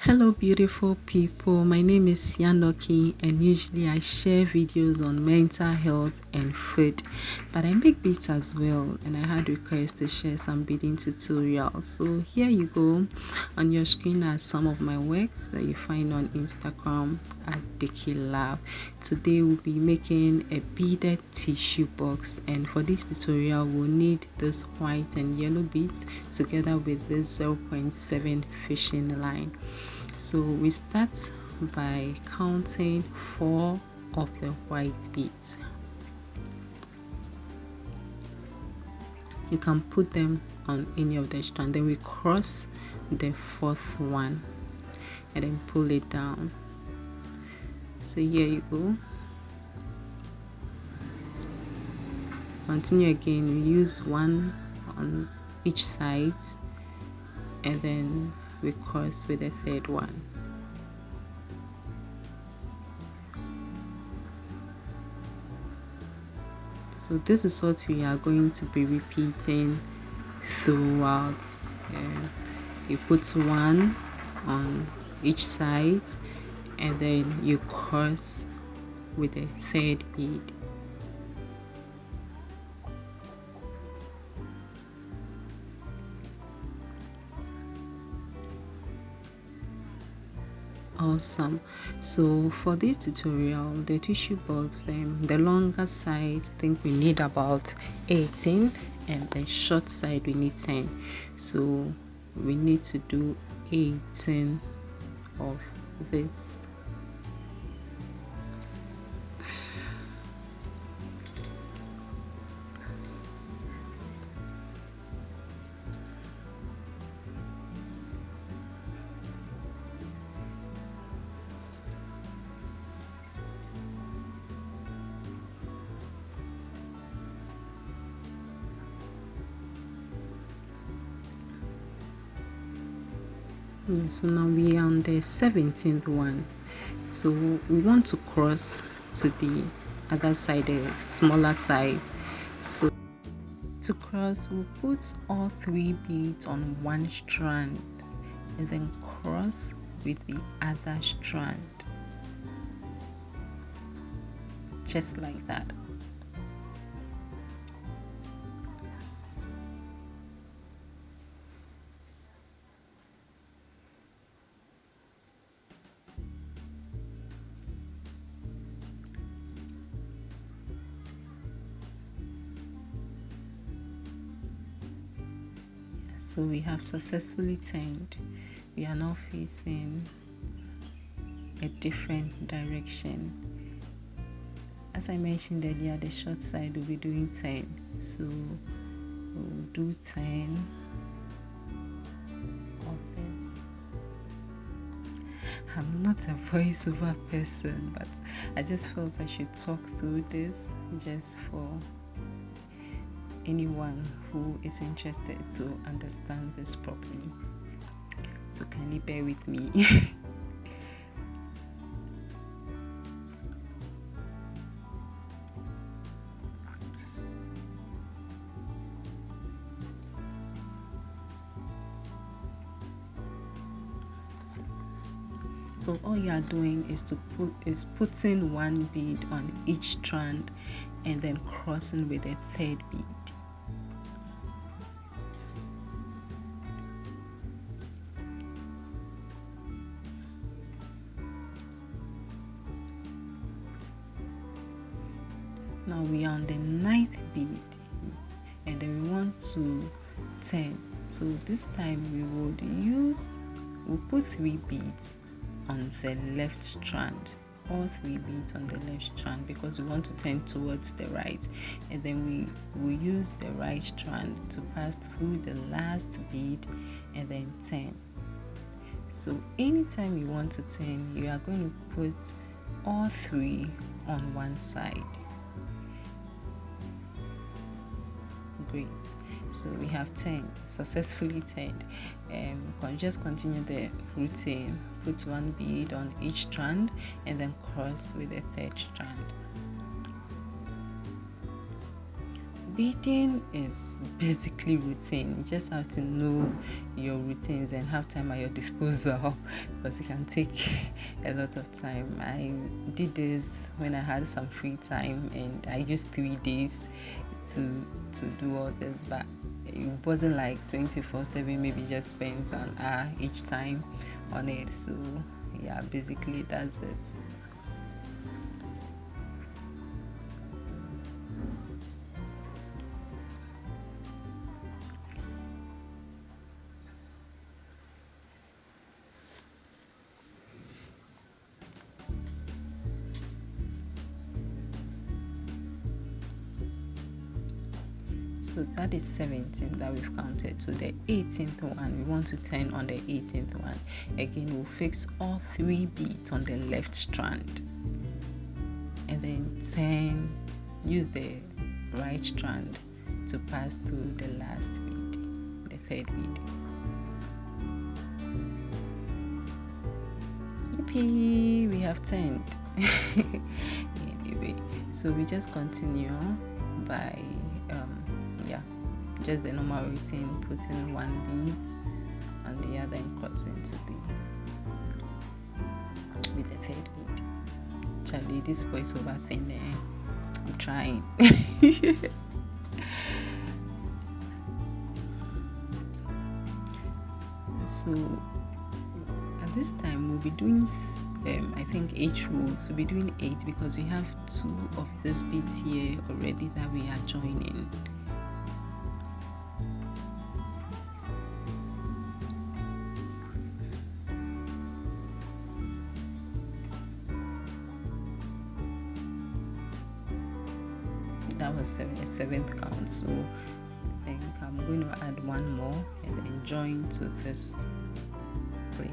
Hello beautiful people, my name is Yanoki and usually I share videos on mental health and food, but I make beats as well and I had requests to share some beading tutorials. So here you go. On your screen are some of my works that you find on Instagram at Dicky Lab. Today we'll be making a beaded tissue box, and for this tutorial we'll need this white and yellow beads together with this 0.7 fishing line. So we start by counting 4 of the white beads. You can put them on any of the strands. Then we cross the 4th one and then pull it down. So here you go. Continue again. We use one on each side and then we cross with the 3rd one. So this is what we are going to be repeating throughout. You put one on each side and then you cross with the 3rd bead. Awesome. So for this tutorial, the tissue box, the longer side, I think we need about 18 and the short side we need 10. So we need to do 18 of this. So now we are on the 17th one. So we want to cross to the other side, the smaller side. So to cross, we'll put all 3 beads on one strand and then cross with the other strand, just like that. So we have successfully turned. We are now facing a different direction. As I mentioned earlier, the short side will be doing 10. So we'll do 10 of this. I'm not a voiceover person, but I just felt I should talk through this just for anyone who is interested to understand this properly. So kindly bear with me. So all you are doing is putting one bead on each strand and then crossing with a 3rd bead. Now we are on the 9th bead and then we want to turn. So this time we'll put 3 beads on the left strand, all 3 beads on the left strand, because we want to turn towards the right, and then we will use the right strand to pass through the last bead and then turn. So anytime you want to turn, you are going to put all 3 on one side. Great. So we have turned, successfully turned. Just continue the routine. Put one bead on each strand and then cross with the 3rd strand. Beading is basically routine. You just have to know your routines and have time at your disposal because it can take a lot of time. I did this when I had some free time and I used 3 days to do all this, but it wasn't like 24/7. Maybe just spent an hour each time on it. So yeah, basically that's it. So that is 17 that we've counted. So the 18th one, we want to turn on the 18th one. Again, we'll fix all 3 beads on the left strand. And then use the right strand to pass through the last bead, the 3rd bead. Yippee! We have turned. Anyway, so we just continue by just the normal routine, putting 1 bead on the other and crossing to with the 3rd bead. Charlie, this voiceover thing I'm trying. So at this time we'll be doing I think 8 rows. We'll be doing 8 because we have 2 of these beads here already that we are joining. That was the 7th count, so I think I'm going to add 1 more and then join to this plate.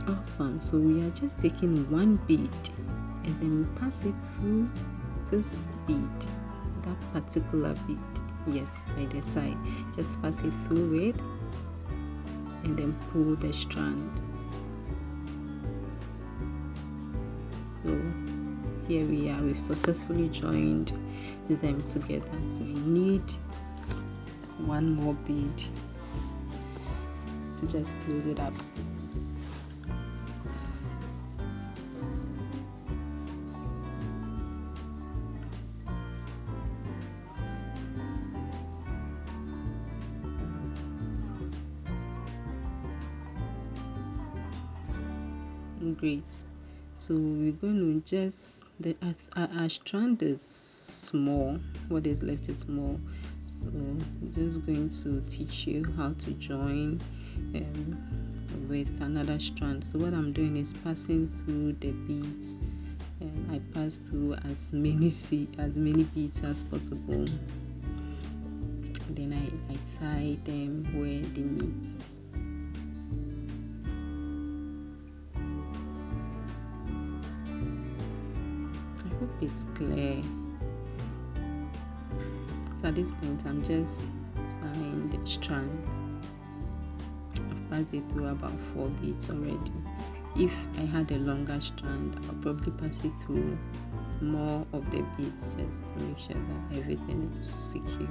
Awesome. So we are just taking 1 bead and then we pass it through this bead, that particular bead, yes, by the side. Just pass it through it and then pull the strand. So here we are, we've successfully joined them together. So we need 1 more bead to just close it up. Great. So we're going to just our strand is small. What is left is small. So I'm just going to teach you how to join with another strand. So what I'm doing is passing through the beads, and I pass through as many beads as possible. Then I tie them where they meet. It's clear. So at this point I'm just tying the strand. I've passed it through about 4 beads already. If I had a longer strand, I'll probably pass it through more of the beads just to make sure that everything is secure.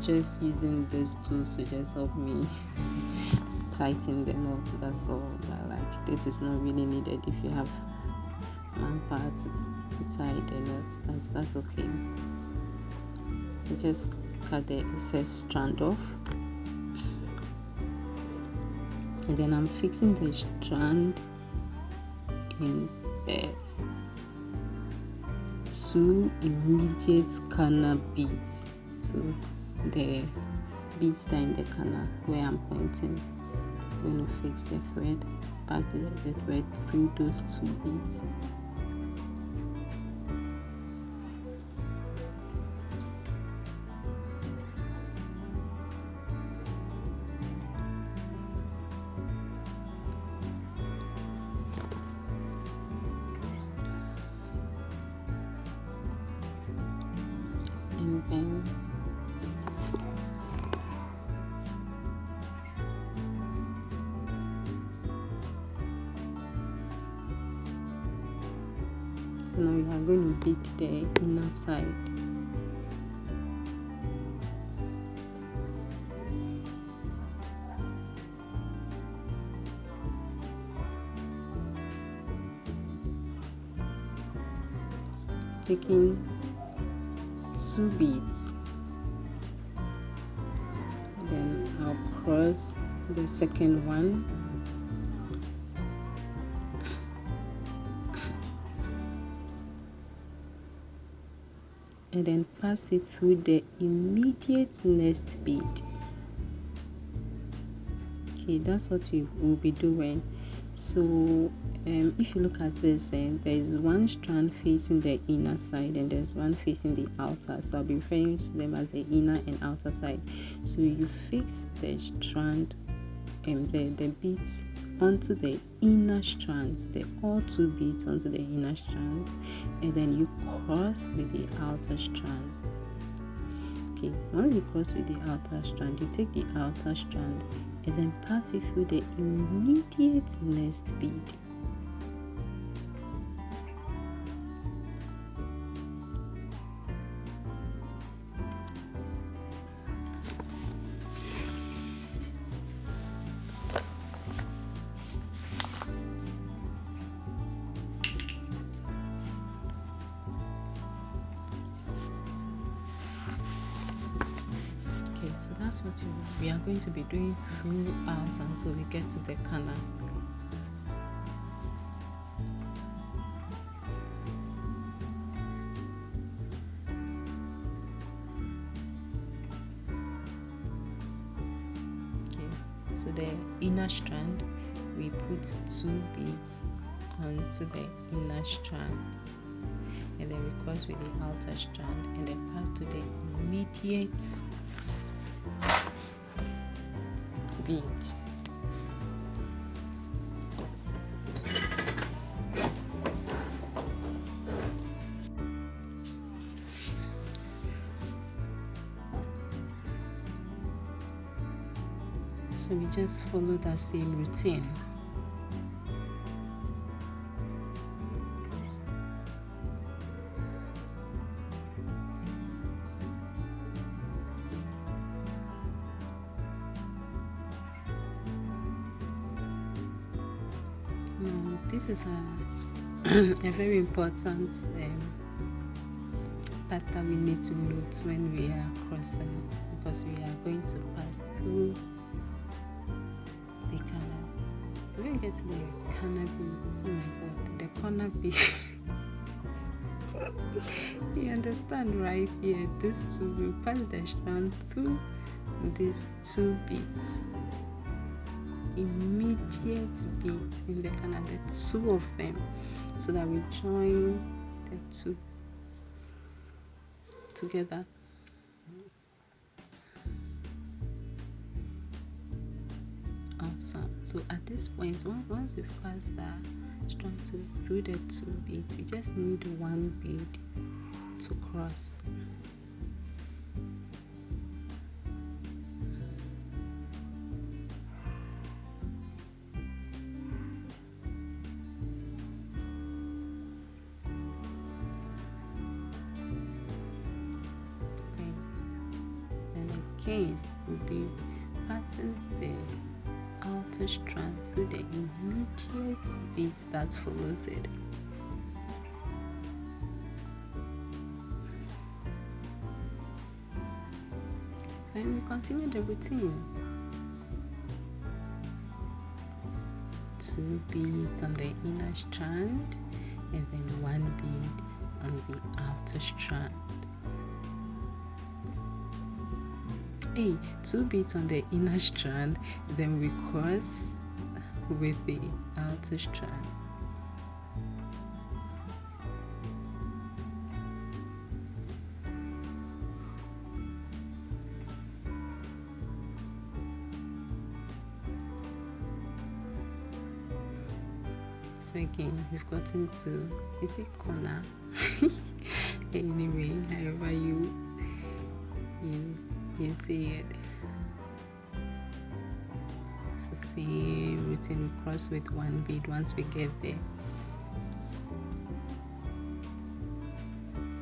Just using these tools to just help me tighten the knot, that's all. But like, this is not really needed if you have manpower to tie the knots. That's okay. You just cut the excess strand off, and then I'm fixing the strand in the 2 immediate corner beads. So the beads that in the corner where I'm pointing. going to fix the thread, pass the thread through those 2 beads. And then so now we are going to bead the inner side. Taking 2 beads, then I'll cross the second one, and then pass it through the immediate next bead. Okay, that's what we will be doing. So if you look at this, there is one strand facing the inner side and there's one facing the outer, so I'll be referring to them as the inner and outer side. So you fix the strand and the beads onto the inner strands, all 2 beads onto the inner strands, and then you cross with the outer strand. Okay, once you cross with the outer strand, you take the outer strand and then pass it through the immediate next bead. So that's what we are going to be doing throughout until we get to the corner. Okay, so the inner strand, we put 2 beads onto the inner strand, and then we cross with the outer strand and then pass to the immediate bead. So we just follow that same routine. This is a very important part that we need to note when we are crossing, because we are going to pass through the canal. So when we get to the canal beads, oh my god, the corner bead. You understand, right? Yeah, these 2, we pass the strand through these 2 beads. Immediate bead in the canal, the 2 of them, so that we join the 2 together. Awesome. So at this point, once we've passed that strand through the 2 beads, we just need 1 bead to cross. Again, we'll be passing the outer strand through the immediate beads that follows it. And we continue the routine. 2 beads on the inner strand and then 1 bead on the outer strand. Two beads on the inner strand, then we cross with the outer strand. So again, we've gotten to, is it corner? Anyway, however you see it. So same routine, we cross with one bead once we get there.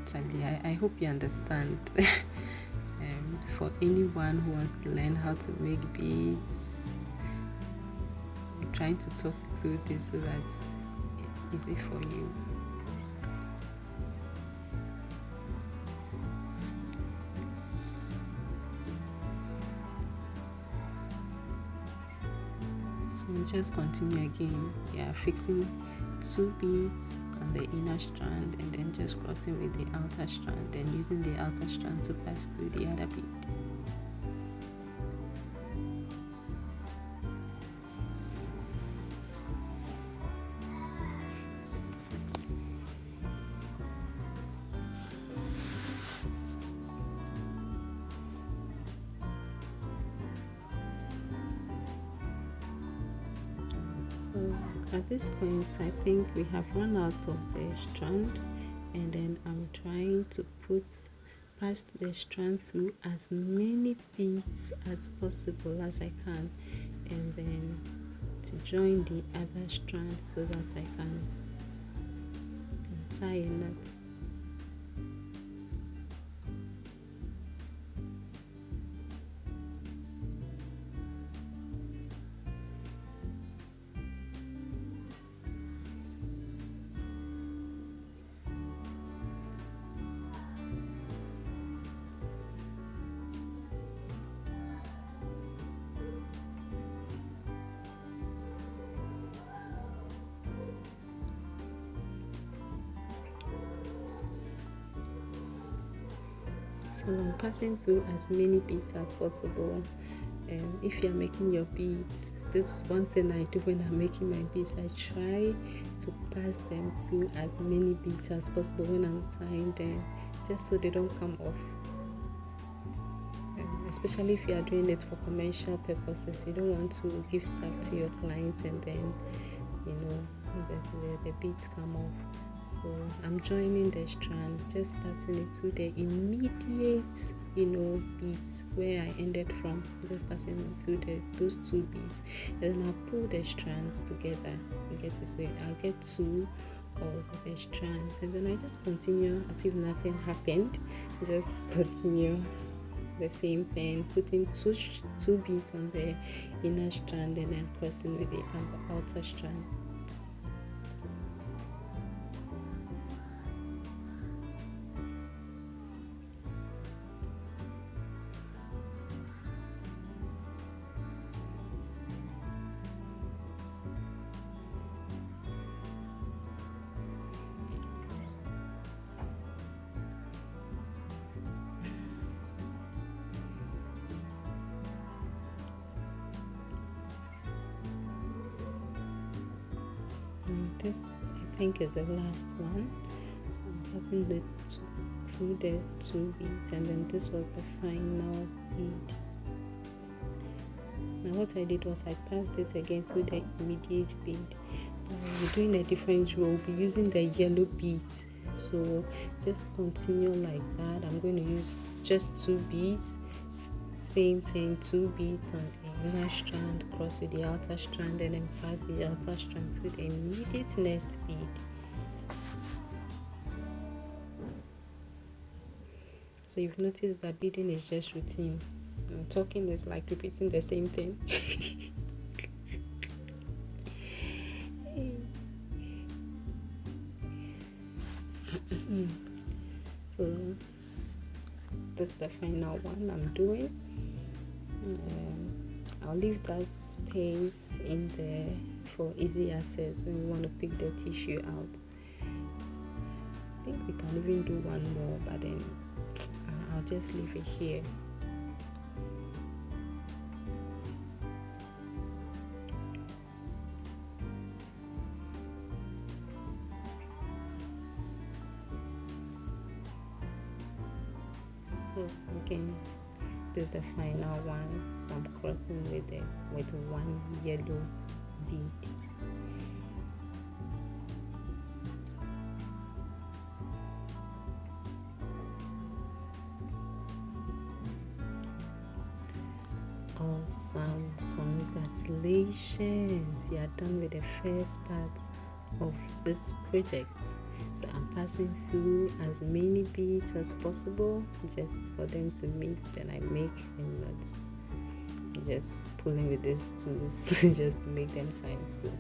Actually, I hope you understand. For anyone who wants to learn how to make beads, I'm trying to talk through this so that it's easy for you. So just continue again. Yeah, fixing two beads on the inner strand and then just crossing with the outer strand, then using the outer strand to pass through the other bead. So at this point, I think we have run out of the strand, and then I'm trying to pass the strand through as many beads as possible as I can, and then to join the other strand so that I can tie a knot. So I'm passing through as many beads as possible. If you're making your beads, this is one thing I do when I'm making my beads. I try to pass them through as many beads as possible when I'm tying them, just so they don't come off. Especially if you are doing it for commercial purposes, you don't want to give stuff to your clients and then the beads come off. So I'm joining the strand, just passing it through the immediate beads where I ended from, just passing it through those two beads, and then I'll pull the strands together. You get this way, I'll get two of the strands, and then I just continue as if nothing happened. Just continue the same thing, putting two beads on the inner strand and then crossing with the outer strand. This I think is the last one, so I'm passing through the two beads, and then this was the final bead. Now what I did was I passed it again through the immediate bead. We're doing a different row. We'll be using the yellow beads, so just continue like that. I'm going to use just two beads, same thing, two beads on the inner strand, cross with the outer strand, and then pass the outer strand through the immediate next bead. So you've noticed that beading is just routine. Talking is like repeating the same thing. So this is the final one I'm doing. I'll leave that space in there for easy access when we want to pick the tissue out. I think we can even do one more, but then I'll just leave it here. So again, this is the final one. I'm crossing with one yellow bead. Awesome, congratulations, you are done with the first part of this project. So I'm passing through as many beads as possible just for them to meet. Then I make a knot, just pulling with these tools just to make them tight. So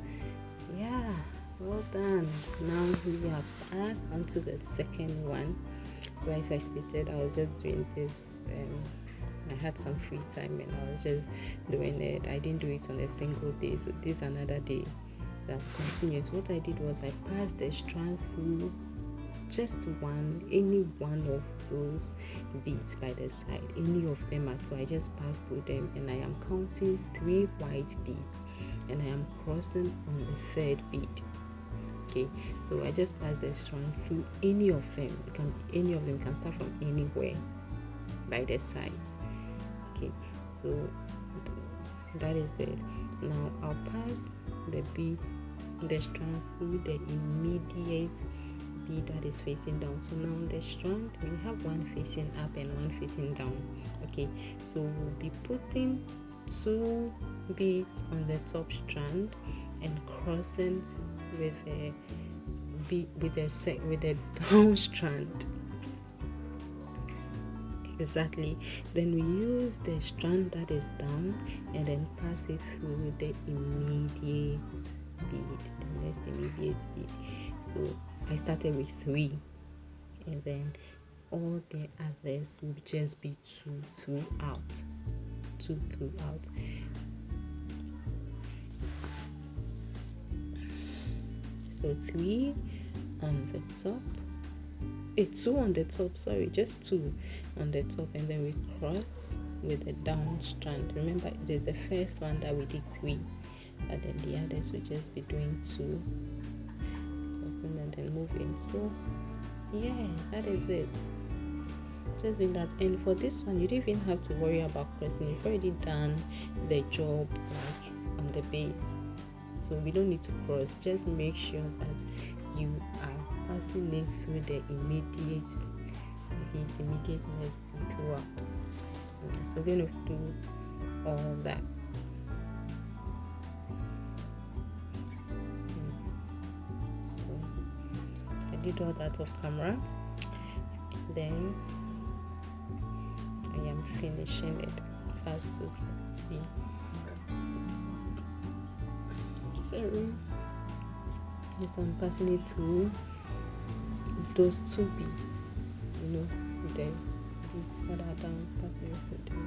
yeah, well done. Now we are back onto the second one. So as I stated, I was just doing this I had some free time and I was just doing it. I didn't do it on a single day, so this another day that continues. What I did was I passed the strand through just any one of those beads by the side, any of them at all. I just passed through them and I am counting 3 white beads and I am crossing on the 3rd bead. Okay, so I just passed the strand through any of them. Any of them can start from anywhere by the sides. Okay, so that is it. Now I'll pass the strand through the immediate bead that is facing down. So now the strand, we have one facing up and one facing down. Okay, so we'll be putting 2 beads on the top strand and crossing with the down strand. Exactly. Then we use the strand that is down and then pass it through the immediate bead, the next immediate bead. So I started with 3 and then all the others will just be 2 throughout. So 3 on the top, 2 on the top, just 2 on the top, and then we cross with the down strand. Remember, it is the first one that we did 3, but then the others will just be doing 2, crossing and then moving. So yeah, that is it. Just doing that. And for this one, you don't even have to worry about crossing. You've already done the job like on the base, so we don't need to cross. Just make sure that you are passing it through the immediate next bead throughout. So we're going to do all that. So I did all that off camera. Then I am finishing it fast to see. So just I'm passing it through those 2 beads, the beads that are down, passing it through them.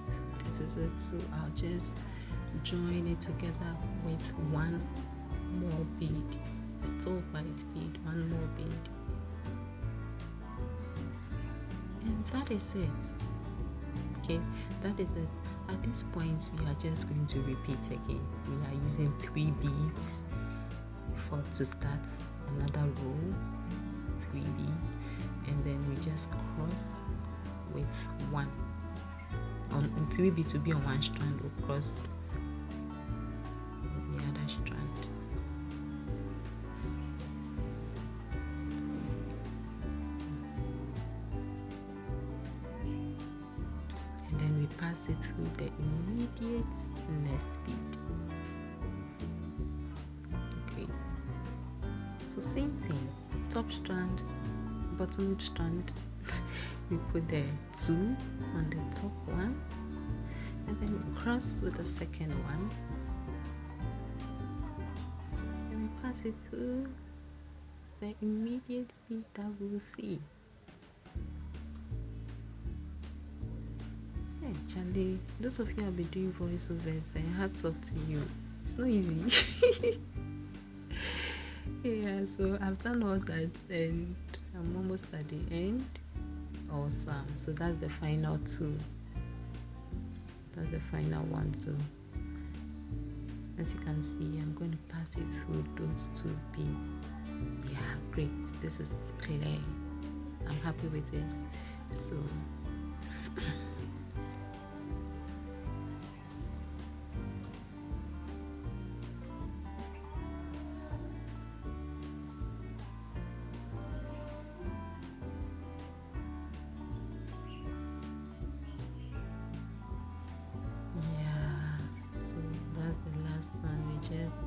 So this is it. So I'll just join it together with one more bead, still white bead, one more bead, and that is it. Okay, that is it. At this point, we are just going to repeat again. We are using 3 beads to start another row, 3 beads, and then we just cross with 1 on 3 beads to be on one strand. We'll cross the other strand. And then we pass it through the immediate next bead. Great. So same thing, top strand, bottom strand. We put the 2 on the top one, and then we cross with the second one, and we pass it through the immediate bead that we will see. Hey Charlie, those of you who have been doing voiceovers, hats off to you. It's not easy. Yeah, so I've done all that and I'm almost at the end. Awesome. So that's the final two. That's the final one. So as you can see, I'm going to pass it through those two beads. Yeah, great. This is clear. I'm happy with this. So yeah, so that's the last one. We just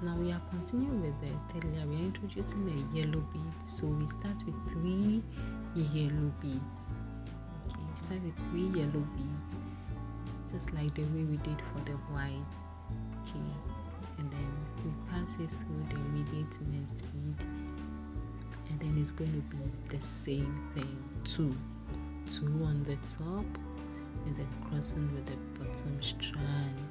now we are continuing with the third layer. We are introducing a yellow bead. So we start with 3 yellow beads. Okay, we start with 3 yellow beads, just like the way we did for the white. Okay, and then we pass it through the immediate next bead, and then it's going to be the same thing. 2 on the top, and then crossing with the bottom strand.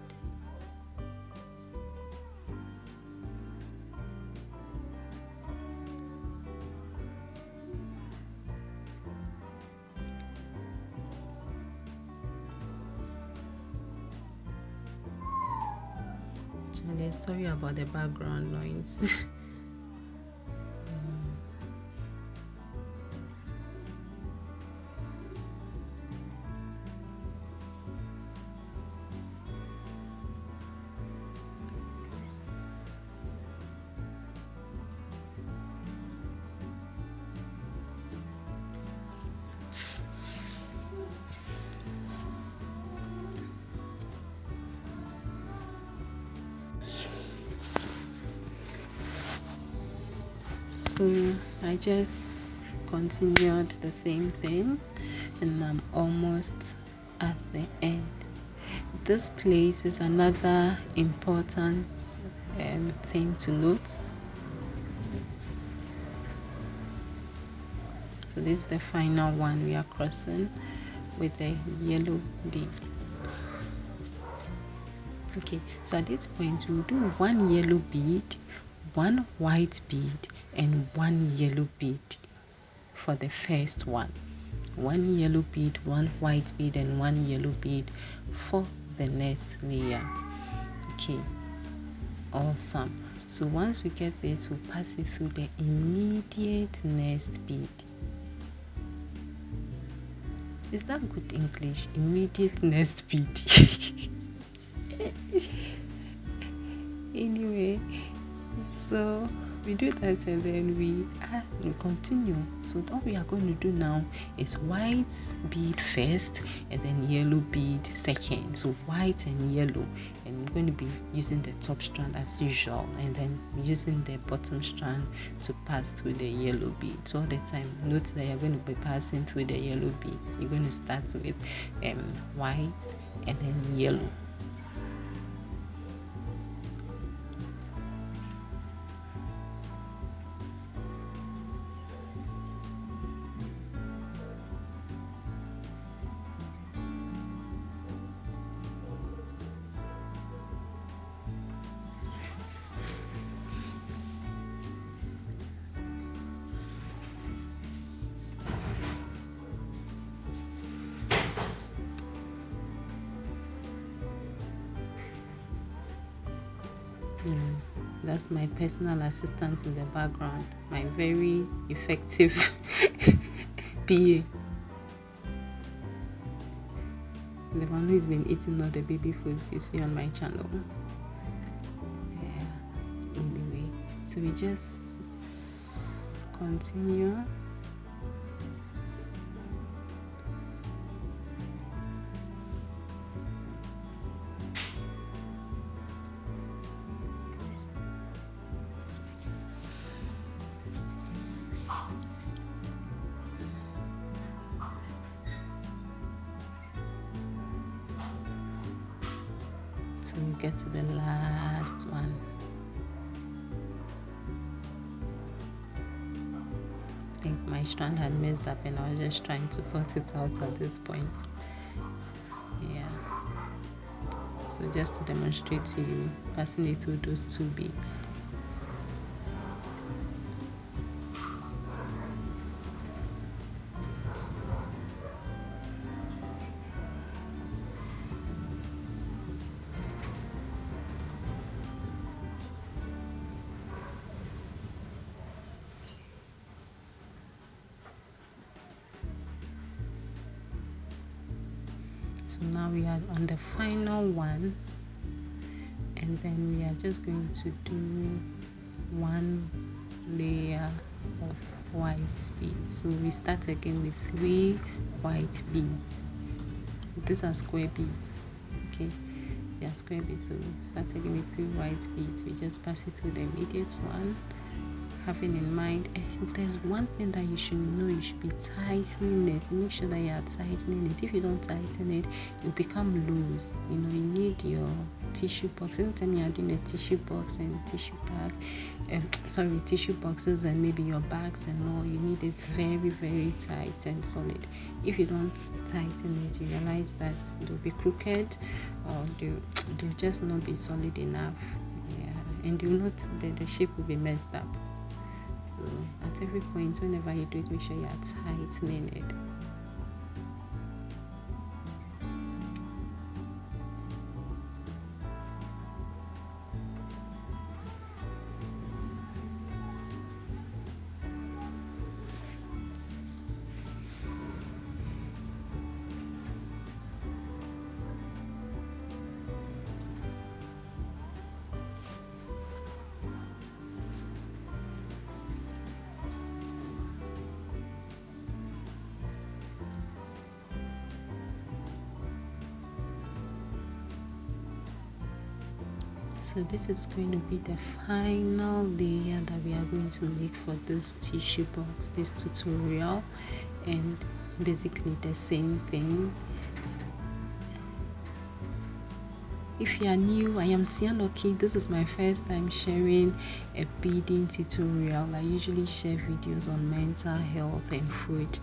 Sorry about the background noise. So I just continued the same thing, and I'm almost at the end. This place is another important thing to note. So this is the final one we are crossing with the yellow bead. Okay, so at this point we'll do 1 yellow bead, 1 white bead, and 1 yellow bead for the first one. 1 yellow bead, 1 white bead, and 1 yellow bead for the next layer. Okay, awesome. So once we get this, we'll pass it through the immediate next bead. Is that good English? Immediate next bead. Anyway, so we do that and then we continue. So what we are going to do now is white bead first and then yellow bead second. So white and yellow, and we're going to be using the top strand as usual, and then using the bottom strand to pass through the yellow bead. So all the time, note that you're going to be passing through the yellow beads. You're going to start with white and then yellow. That's my personal assistant in the background, my very effective PA. The one who's been eating all the baby foods you see on my channel. Yeah. Anyway, so we just continue. So we get to the last one. I think my strand had messed up and I was just trying to sort it out at this point. Yeah. So just to demonstrate to you, passing it through those 2 beads. So now we are on the final one, and then we are just going to do one layer of white beads. So we start again with 3 white beads. These are square beads, okay? They are square beads. So we start again with 3 white beads. We just pass it through the immediate one, having in mind, there's one thing that you should know: you should be tightening it. Make sure that you are tightening it. If you don't tighten it, it will become loose. You need your tissue box. Anytime you are doing a tissue box and tissue bag, tissue boxes and maybe your bags and all, you need it very, very tight and solid. If you don't tighten it, you realize that they'll be crooked, or they'll just not be solid enough. Yeah, and the shape will be messed up. So at every point, whenever you do it, make sure you are tightening it. So this is going to be the final layer that we are going to make for this tissue box, this tutorial, and basically the same thing. If you are new, I am Sianoki. This is my first time sharing a beading tutorial. I usually share videos on mental health and food,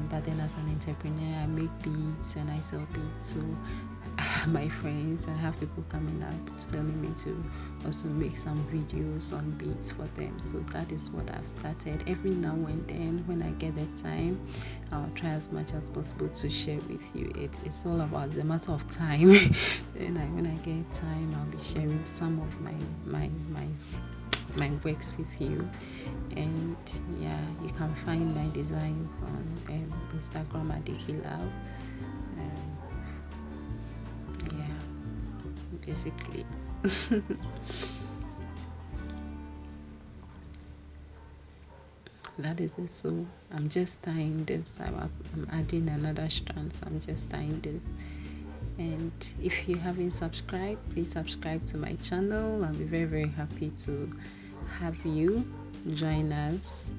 but then as an entrepreneur, I make beads and I sell beads. So my friends, I have people coming up telling me to also make some videos on beads for them. So that is what I've started. Every now and then, when I get the time, I'll try as much as possible to share with you. It's all about the matter of time. And when I get time, I'll be sharing some of my works with you. And yeah, you can find my designs on Instagram at Dikilab. Basically. That is it. So I'm just tying this. I'm adding another strand, so I'm just tying this. And if you haven't subscribed, please subscribe to my channel. I'll be very, very happy to have you join us,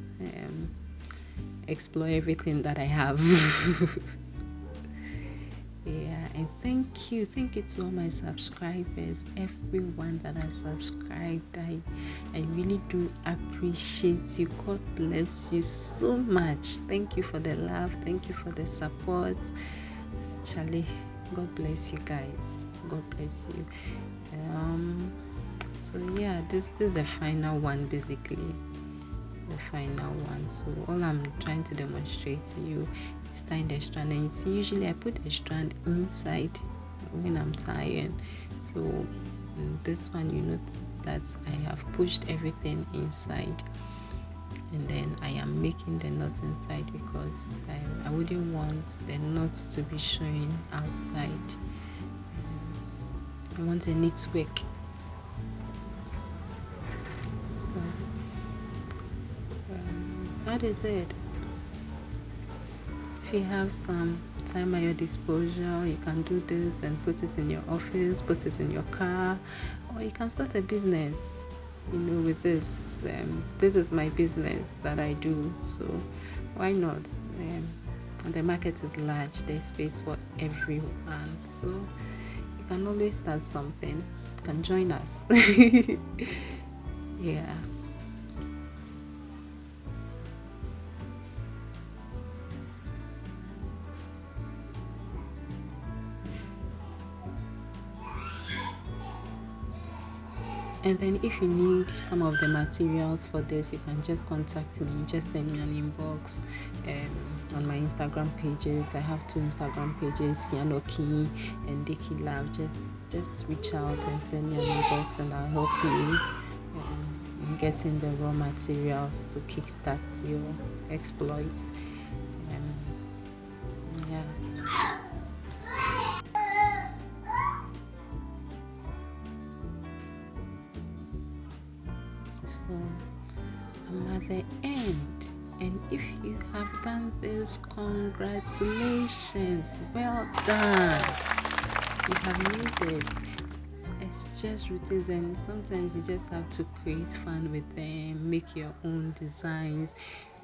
explore everything that I have. Yeah, and thank you to all my subscribers, everyone that has subscribed. I really do appreciate you. God bless you so much. Thank you for the love. Thank you for the support. Charlie, God bless you guys. God bless you. So yeah, this is the final one, basically. The final one. So all I'm trying to demonstrate to you is tying the strand, and you see, usually I put a strand inside when I'm tying. So this one, you notice that I have pushed everything inside, and then I am making the knot inside because I wouldn't want the knots to be showing outside. I want a neat work. That is it. If you have some time at your disposal, you can do this and put it in your office, put it in your car, or you can start a business, with this. This is my business that I do, so why not? The market is large, there's space for everyone, so you can always start something. You can join us. Yeah. And then if you need some of the materials for this, you can just contact me. Just send me an inbox on my Instagram pages. I have 2 Instagram pages, Sianoki and Dikilab. Just reach out and send me an inbox, and I'll help you in getting the raw materials to kickstart your exploits. Yeah. the end. And if you have done this, congratulations, well done, you have made it. It's just routines, and sometimes you just have to create fun with them, make your own designs.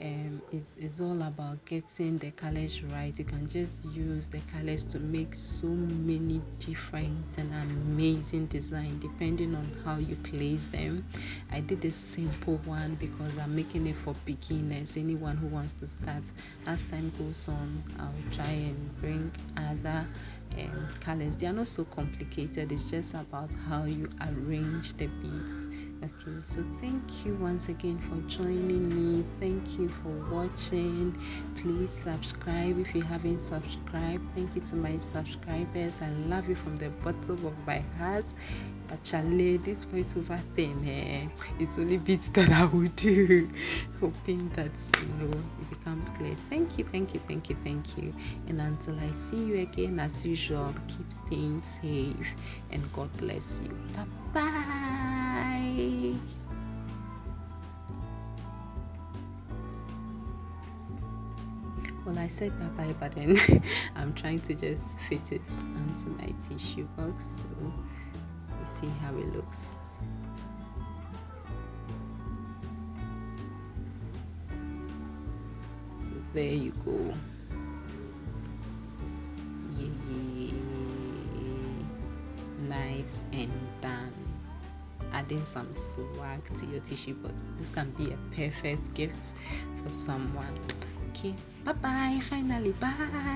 It's all about getting the colors right. You can just use the colors to make so many different and amazing designs depending on how you place them. I did a simple one because I'm making it for beginners, anyone who wants to start. As time goes on, I'll try and bring other colors. They are not so complicated, it's just about how you arrange the beads. Okay, so thank you once again for joining me. Thank you for watching. Please subscribe if you haven't subscribed. Thank you to my subscribers. I love you from the bottom of my heart. But Charlie, this voiceover thing, it's only bits that I will do. Hoping that it becomes clear. Thank you. And until I see you again, as usual, keep staying safe and God bless you. Bye. Well, I said bye, but then I'm trying to just fit it onto my tissue box. So you see how it looks. So there you go. Yeah. Nice and done. Adding some swag to your tissue box. This can be a perfect gift for someone. Okay, bye-bye. Finally, bye.